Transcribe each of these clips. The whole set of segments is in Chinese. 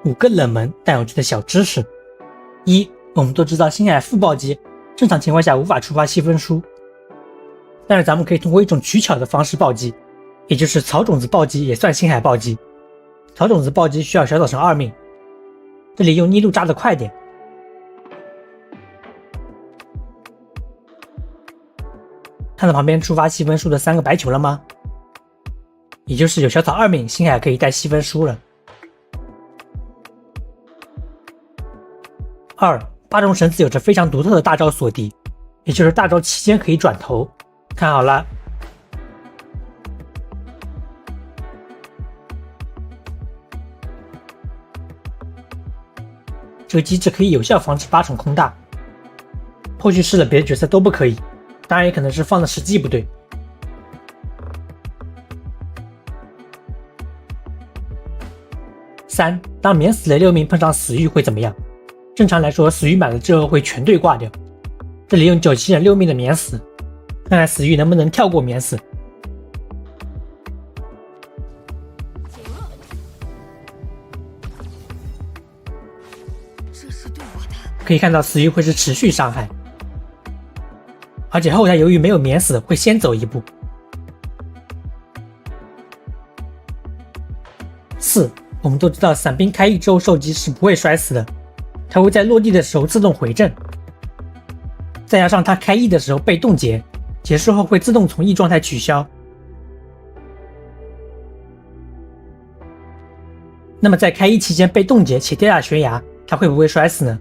5个冷门但有趣的小知识。一，我们都知道星海副暴击正常情况下无法触发细分书，但是咱们可以通过一种取巧的方式暴击，也就是草种子暴击也算星海暴击。草种子暴击需要小岛成2命，这里用逆路扎得快点。看到旁边触发细分书的3个白球了吗？也就是有小草2命，星海可以带细分书了。2，八重绳子有着非常独特的大招锁敌，也就是大招期间可以转头。看好了，这个机制可以有效防止8重空大，后续试了别的角色都不可以，当然也可能是放的时机不对。3，当免死雷6名碰上死域会怎么样？正常来说，死域满了之后会全队挂掉，这里用97人6命的免死，看看死域能不能跳过免死。可以看到死域会是持续伤害，而且后台由于没有免死，会先走一步。4，我们都知道伞兵开翼之后受击是不会摔死的，它会在落地的时候自动回正，再加上它开翼的时候被冻结，结束后会自动从翼状态取消。那么在开翼期间被冻结且掉下悬崖，它会不会摔死呢？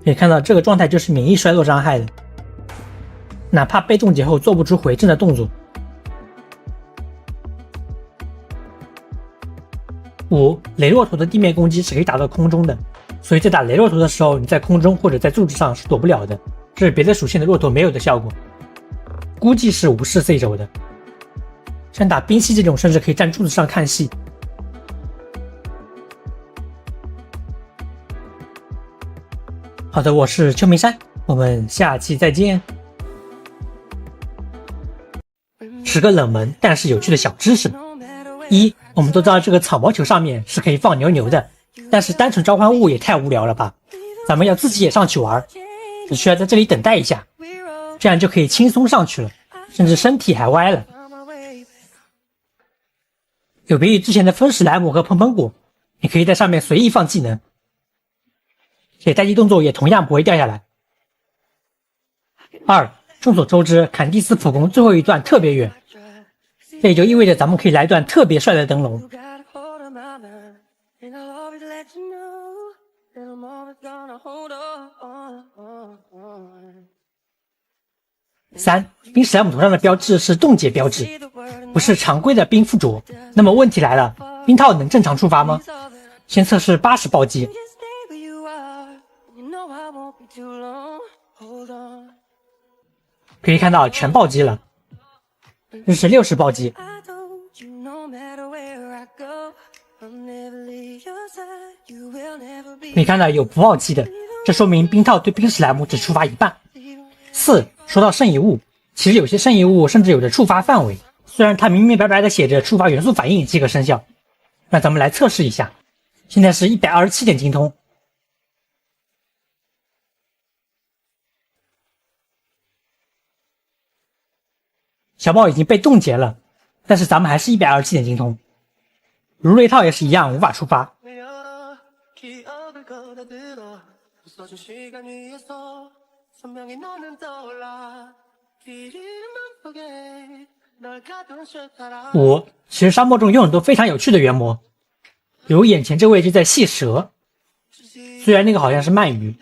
可以看到这个状态就是免疫衰落伤害的，哪怕被冻结后做不出回正的动作。5，雷洛图的地面攻击是可以打到空中的，所以在打雷洛图的时候，你在空中或者在柱子上是躲不了的，这是别的属性的骆驼没有的效果，估计是无视 C 轴的。像打冰系这种，甚至可以站柱子上看戏。好的，我是邱明山，我们下期再见。10个冷门但是有趣的小知识。1，我们都知道这个草毛球上面是可以放牛牛的，但是单纯召唤物也太无聊了吧，咱们要自己也上去玩，只需要在这里等待一下，这样就可以轻松上去了，甚至身体还歪了。有别于之前的风史莱姆和喷喷果，你可以在上面随意放技能，且待机动作也同样不会掉下来。2，众所周知坎蒂斯普攻最后一段特别远，这也就意味着咱们可以来段特别帅的灯笼。3，冰史莱姆头上的标志是冻结标志，不是常规的冰附着。那么问题来了，冰套能正常触发吗？先测试80暴击。可以看到全暴击了，这是60暴击。可以看到有不暴击的，这说明冰套对冰史莱姆只触发一半。4，说到圣遗物，其实有些圣遗物甚至有着触发范围，虽然它明明白白的写着触发元素反应即可生效。让咱们来测试一下，现在是127点精通。小宝已经被冻结了，但是咱们还是127点精通。如雷套也是一样无法触发。5，其实沙漠中有很多非常有趣的原模，比如眼前这位就在戏蛇，虽然那个好像是鳗鱼。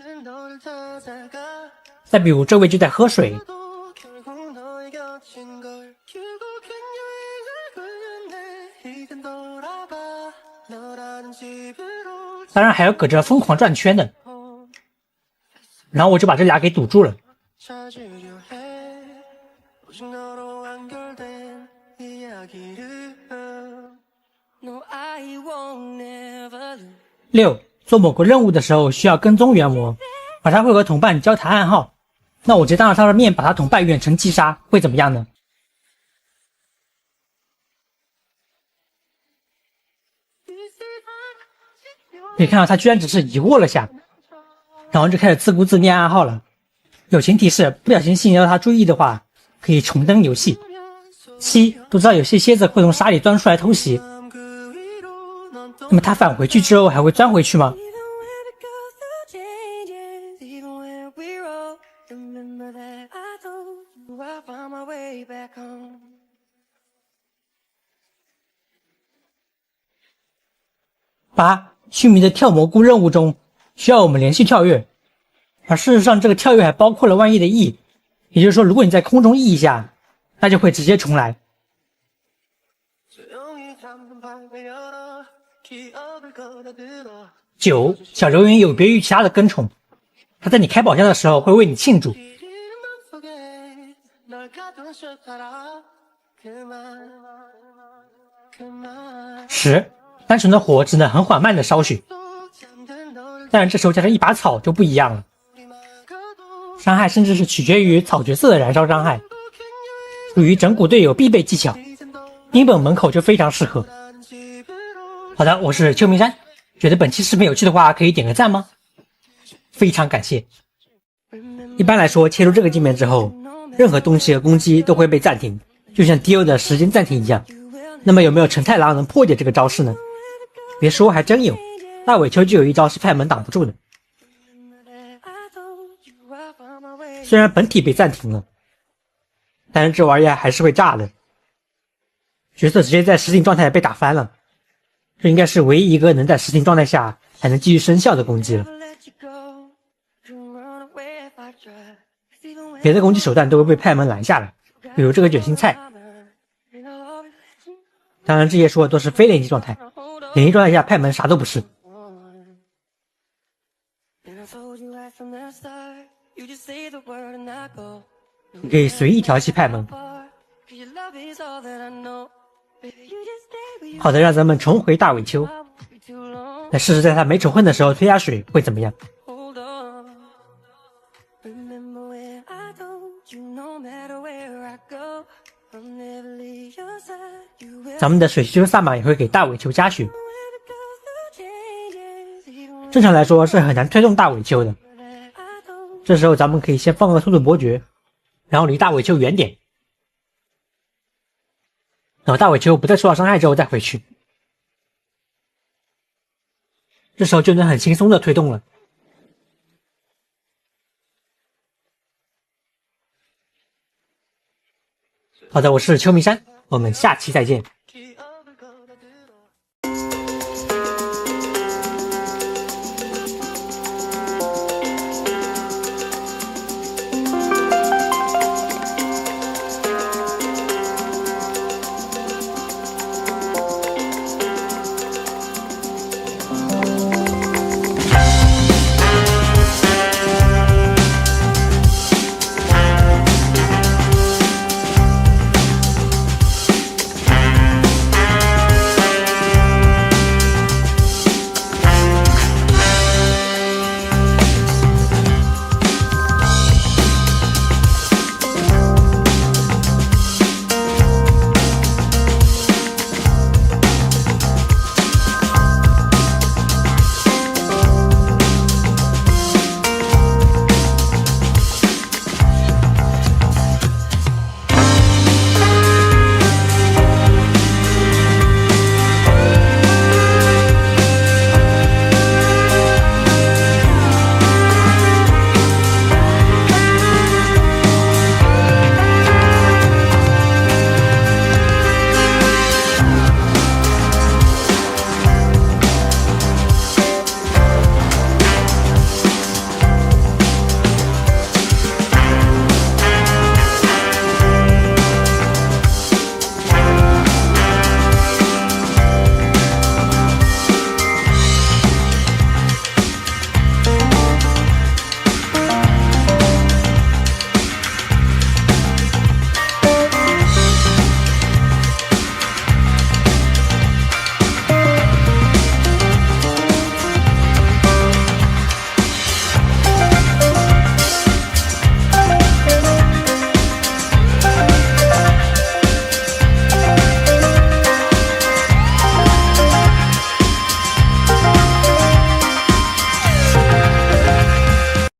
再比如这位就在喝水。当然还有搁这疯狂转圈的，然后我就把这俩给堵住了。6，做某个任务的时候需要跟踪原模，而他会和同伴交谈暗号，那我直接当着他的面把他同伴远程击杀，会怎么样呢？可以看到他居然只是移握了下，然后就开始自顾自念暗号了。友情提示：不小心吸引到他注意的话，可以重登游戏。7都知道有些蝎子会从沙里钻出来偷袭，那么他返回去之后还会钻回去吗？8须弥的跳蘑菇任务中需要我们连续跳跃，而事实上这个跳跃还包括了万一的 E， 也就是说如果你在空中 E 一下，那就会直接重来。9小流云有别于其他的跟宠，它在你开宝箱的时候会为你庆祝。10单纯的火只能很缓慢的烧雪，但是这时候加上一把草就不一样了，伤害甚至是取决于草角色的燃烧伤害，属于整蛊队友必备技巧，冰本门口就非常适合。好的，我是秋名山，觉得本期视频有趣的话可以点个赞吗？非常感谢。一般来说切入这个界面之后，任何东西和攻击都会被暂停，就像 DO 的时间暂停一样。那么有没有成太郎能破解这个招式呢？别说，还真有，大尾丘就有一招是派门挡不住的。虽然本体被暂停了，但是这玩意儿还是会炸的，角色直接在实体状态被打翻了，这应该是唯一一个能在实体状态下还能继续生效的攻击了。别的攻击手段都会被派门拦下来，比如这个卷心菜。当然这些说的都是非连击状态，连击状态下派门啥都不是。你可以随意调戏派门。好的，让咱们重回大尾丘，来试试在他没仇恨的时候推下水会怎么样。咱们的水须萨满也会给大尾丘加血，正常来说是很难推动大尾丘的，这时候咱们可以先放个速度伯爵，然后离大尾丘远点，然后大尾丘不再受到伤害之后再回去，这时候就能很轻松的推动了。好的，我是秋名山，我们下期再见。